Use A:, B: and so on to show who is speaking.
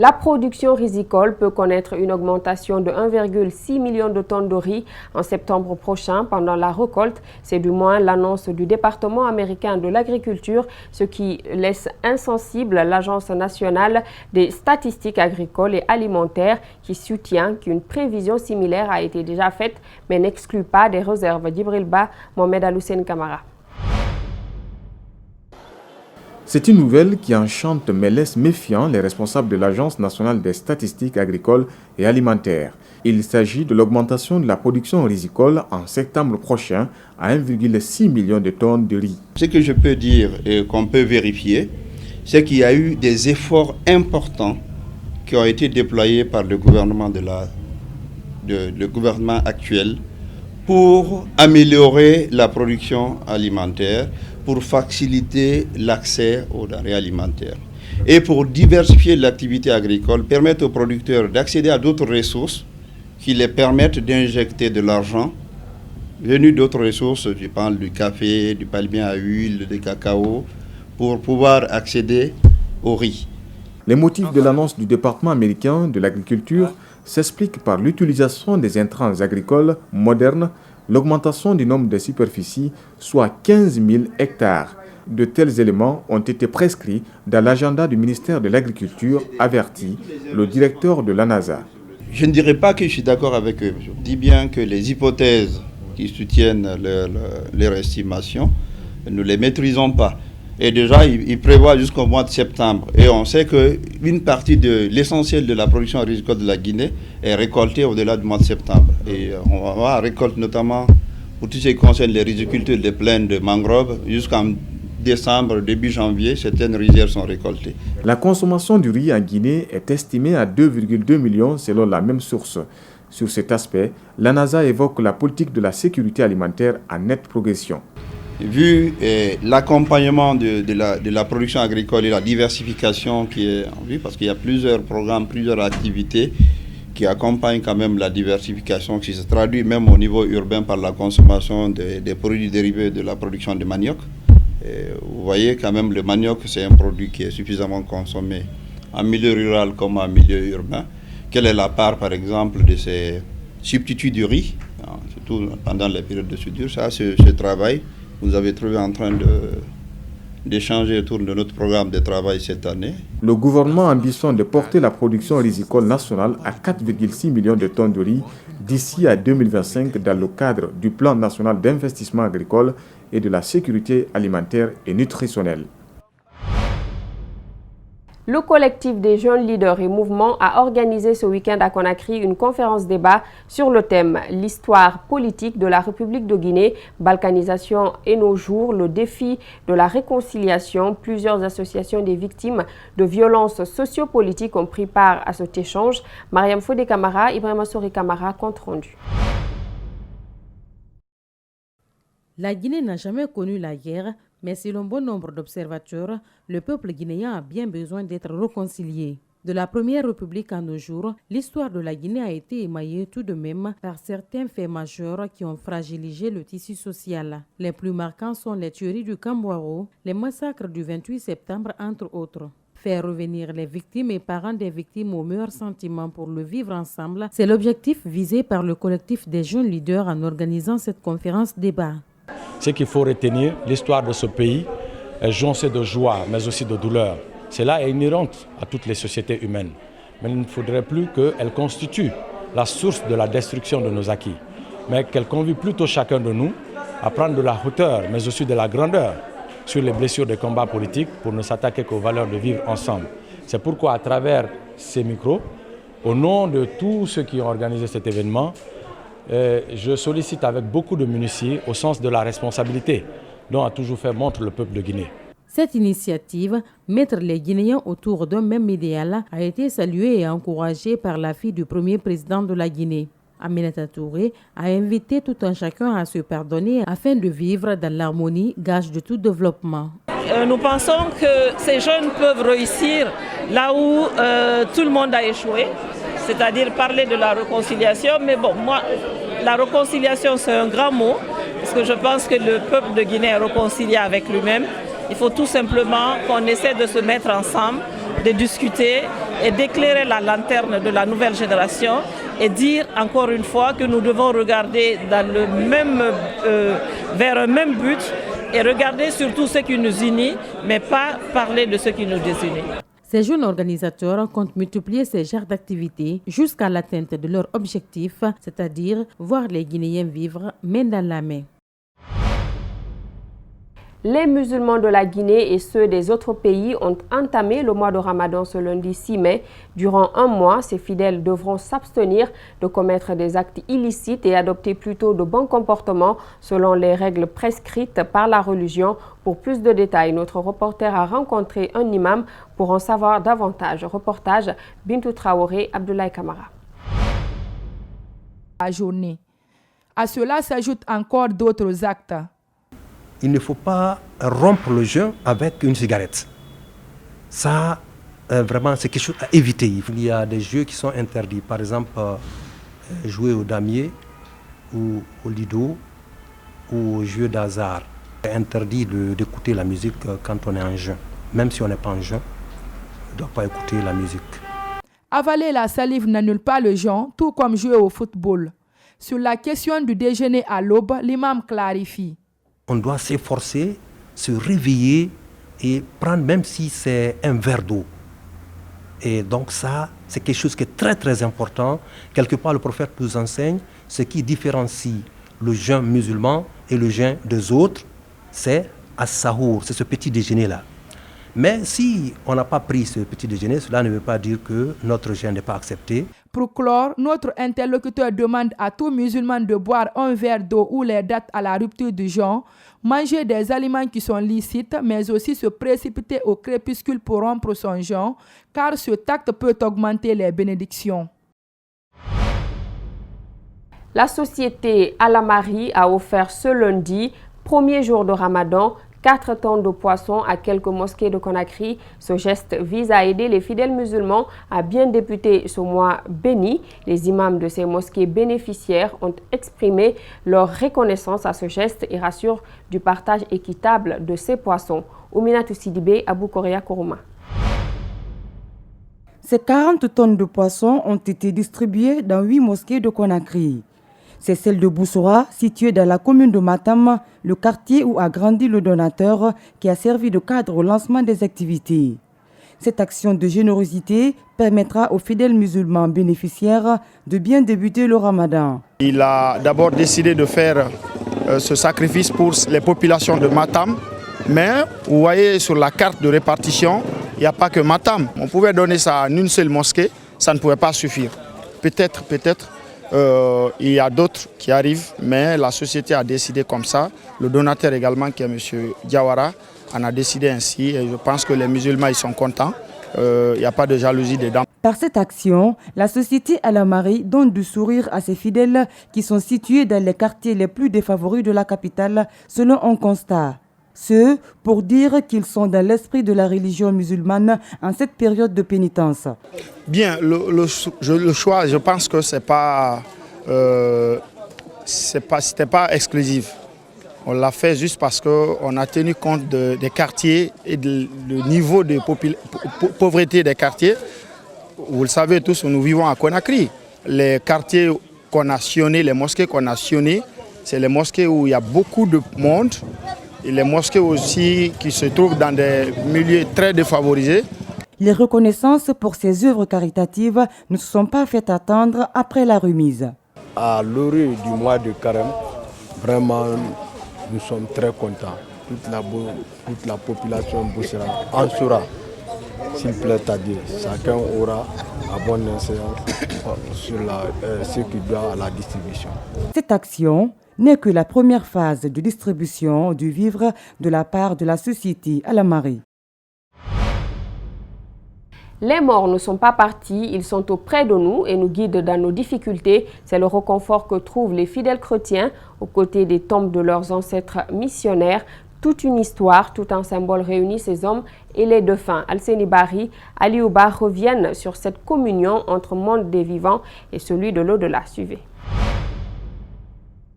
A: La production risicole peut connaître une augmentation de 1,6 million de tonnes de riz en septembre prochain pendant la récolte. C'est du moins l'annonce du département américain de l'agriculture, ce qui laisse insensible l'Agence nationale des statistiques agricoles et alimentaires qui soutient qu'une prévision similaire a été déjà faite mais n'exclut pas des réserves. Djibril Ba, Mohamed Aloussène Camara.
B: C'est une nouvelle qui enchante mais laisse méfiants les responsables de l'Agence nationale des statistiques agricoles et alimentaires. Il s'agit de l'augmentation de la production risicole en septembre prochain à 1,6 million de tonnes de riz.
C: Ce que je peux dire et qu'on peut vérifier, c'est qu'il y a eu des efforts importants qui ont été déployés par le gouvernement, le gouvernement actuel pour améliorer la production alimentaire, pour faciliter l'accès aux denrées alimentaires et pour diversifier l'activité agricole, permettre aux producteurs d'accéder à d'autres ressources qui les permettent d'injecter de l'argent venu d'autres ressources, je parle du café, du palmier à huile, du cacao, pour pouvoir accéder au riz.
B: Les motifs de l'annonce du département américain de l'agriculture s'expliquent par l'utilisation des intrants agricoles modernes, l'augmentation du nombre de superficies, soit 15 000 hectares. De tels éléments ont été prescrits dans l'agenda du ministère de l'Agriculture, avertit le directeur de l'ANASA.
C: Je ne dirais pas que je suis d'accord avec eux. Je dis bien que les hypothèses qui soutiennent leur estimation, nous ne les maîtrisons pas. Et déjà, ils prévoient jusqu'au mois de septembre. Et on sait qu'une partie de l'essentiel de la production agricole de la Guinée est récoltée au-delà du mois de septembre. Et on va avoir récolte notamment pour tout ce qui concerne les rizicultures des plaines de mangroves. Jusqu'en décembre, début janvier, certaines rizières sont récoltées.
B: La consommation du riz en Guinée est estimée à 2,2 millions selon la même source. Sur cet aspect, l'ANASA évoque la politique de la sécurité alimentaire en nette progression.
C: Vu l'accompagnement de la production agricole et la diversification qui est en vue, parce qu'il y a plusieurs programmes, plusieurs activités qui accompagnent quand même la diversification, qui se traduit même au niveau urbain par la consommation des produits dérivés de la production de manioc. Et vous voyez quand même le manioc, c'est un produit qui est suffisamment consommé en milieu rural comme en milieu urbain. Quelle est la part par exemple de ces substituts du riz, surtout pendant les périodes de soudure? Ça, ce travail, vous avez trouvé en train d'échanger autour de notre programme de travail cette année.
B: Le gouvernement ambitionne de porter la production risicole nationale à 4,6 millions de tonnes de riz d'ici à 2025 dans le cadre du plan national d'investissement agricole et de la sécurité alimentaire et nutritionnelle.
A: Le collectif des jeunes leaders et mouvements a organisé ce week-end à Conakry une conférence débat sur le thème « L'histoire politique de la République de Guinée, balkanisation et nos jours, le défi de la réconciliation ». Plusieurs associations des victimes de violences sociopolitiques ont pris part à cet échange. Mariam Fodé Camara, Ibrahima Sori Camara, compte rendu.
D: La Guinée n'a jamais connu la guerre, mais selon bon nombre d'observateurs, le peuple guinéen a bien besoin d'être réconcilié. De la Première République à nos jours, l'histoire de la Guinée a été émaillée tout de même par certains faits majeurs qui ont fragilisé le tissu social. Les plus marquants sont les tueries du Kambouaro, les massacres du 28 septembre, entre autres. Faire revenir les victimes et parents des victimes aux meilleurs sentiments pour le vivre ensemble, c'est l'objectif visé par le collectif des jeunes leaders en organisant cette conférence débat.
E: Ce qu'il faut retenir, l'histoire de ce pays est joncée de joie, mais aussi de douleur. Cela est inhérente à toutes les sociétés humaines. Mais il ne faudrait plus qu'elle constitue la source de la destruction de nos acquis, mais qu'elle convie plutôt chacun de nous à prendre de la hauteur, mais aussi de la grandeur sur les blessures des combats politiques pour ne s'attaquer qu'aux valeurs de vivre ensemble. C'est pourquoi, à travers ces micros, au nom de tous ceux qui ont organisé cet événement, je sollicite avec beaucoup de minutie au sens de la responsabilité dont a toujours fait montre le peuple de Guinée.
D: Cette initiative, mettre les Guinéens autour d'un même idéal, a été saluée et encouragée par la fille du premier président de la Guinée. Aminata Touré a invité tout un chacun à se pardonner afin de vivre dans l'harmonie, gage de tout développement.
F: Nous pensons que ces jeunes peuvent réussir là où tout le monde a échoué, c'est-à-dire parler de la réconciliation. Mais bon, moi, la réconciliation, c'est un grand mot, parce que je pense que le peuple de Guinée est réconcilié avec lui-même. Il faut tout simplement qu'on essaie de se mettre ensemble de discuter et d'éclairer la lanterne de la nouvelle génération et dire encore une fois que nous devons regarder dans le même, vers un même but et regarder surtout ce qui nous unit, mais pas parler de ce qui nous désunit.
D: Ces jeunes organisateurs comptent multiplier ces genres d'activités jusqu'à l'atteinte de leur objectif, c'est-à-dire voir les Guinéens vivre main dans la main.
A: Les musulmans de la Guinée et ceux des autres pays ont entamé le mois de Ramadan ce lundi 6 mai. Durant un mois, ces fidèles devront s'abstenir de commettre des actes illicites et adopter plutôt de bons comportements selon les règles prescrites par la religion. Pour plus de détails, notre reporter a rencontré un imam pour en savoir davantage. Reportage Bintou Traoré, Abdoulaye Kamara.
G: La journée. À cela s'ajoutent encore d'autres actes.
H: Il ne faut pas rompre le jeûne avec une cigarette. Ça, vraiment, c'est quelque chose à éviter. Il y a des jeux qui sont interdits. Par exemple, jouer au damier ou au lido ou au jeu d'hasard. C'est interdit d'écouter la musique quand on est en jeûne. Même si on n'est pas en jeûne, on ne doit pas écouter la musique.
G: Avaler la salive n'annule pas le jeûne, tout comme jouer au football. Sur la question du déjeuner à l'aube, l'imam clarifie.
H: On doit s'efforcer, se réveiller et prendre même si c'est un verre d'eau. Et donc ça, c'est quelque chose qui est très très important. Quelque part, le prophète nous enseigne ce qui différencie le jeûne musulman et le jeûne des autres, c'est as-sahour, c'est ce petit déjeuner-là. Mais si on n'a pas pris ce petit déjeuner, cela ne veut pas dire que notre jeûne n'est pas accepté.
G: Pour clore, notre interlocuteur demande à tout musulman de boire un verre d'eau ou les dates à la rupture du jeûne, manger des aliments qui sont licites, mais aussi se précipiter au crépuscule pour rompre son jeûne, car ce acte peut augmenter les bénédictions.
A: La société Alamari a offert ce lundi, premier jour de Ramadan, 4 tonnes de poissons à quelques mosquées de Conakry. Ce geste vise à aider les fidèles musulmans à bien débuter ce mois béni. Les imams de ces mosquées bénéficiaires ont exprimé leur reconnaissance à ce geste et rassurent du partage équitable de ces poissons. Ouminatou Sidibé, Abou Korea Kourouma.
I: Ces 40 tonnes de poissons ont été distribuées dans 8 mosquées de Conakry. C'est celle de Boussoura, située dans la commune de Matam, le quartier où a grandi le donateur, qui a servi de cadre au lancement des activités. Cette action de générosité permettra aux fidèles musulmans bénéficiaires de bien débuter le Ramadan.
J: Il a d'abord décidé de faire ce sacrifice pour les populations de Matam, mais vous voyez sur la carte de répartition, il n'y a pas que Matam. On pouvait donner ça à une seule mosquée, ça ne pouvait pas suffire. Peut-être. Il y a d'autres qui arrivent, mais la société a décidé comme ça. Le donateur également, qui est M. Diawara, en a décidé ainsi. Et je pense que les musulmans ils sont contents. Il n'y a pas de jalousie dedans.
I: Par cette action, la société Alamari donne du sourire à ses fidèles qui sont situés dans les quartiers les plus défavoris de la capitale, selon un constat. Ce, pour dire qu'ils sont dans l'esprit de la religion musulmane en cette période de pénitence.
J: Bien, le choix, je pense que c'était pas exclusif. On l'a fait juste parce qu'on a tenu compte des quartiers et du niveau de pauvreté des quartiers. Vous le savez tous, nous vivons à Conakry. Les quartiers qu'on a sillonnés, les mosquées qu'on a sillonnées, c'est les mosquées où il y a beaucoup de monde. Et les mosquées aussi qui se trouvent dans des milieux très défavorisés.
I: Les reconnaissances pour ces œuvres caritatives ne se sont pas fait attendre après la remise.
K: À l'orée du mois de Carême, vraiment, nous sommes très contents. Toute la population boussera en sera, s'il plaît à Dieu. Chacun aura la bonne séance sur ce qui doit à la distribution.
I: Cette action n'est que la première phase de distribution du vivre de la part de la société Alamari.
A: Les morts ne sont pas partis, ils sont auprès de nous et nous guident dans nos difficultés. C'est le réconfort que trouvent les fidèles chrétiens aux côtés des tombes de leurs ancêtres missionnaires. Toute une histoire, tout un symbole réunit ces hommes et les défunts. Alseni Bari, Aliouba reviennent sur cette communion entre monde des vivants et celui de l'au-delà. Suivez.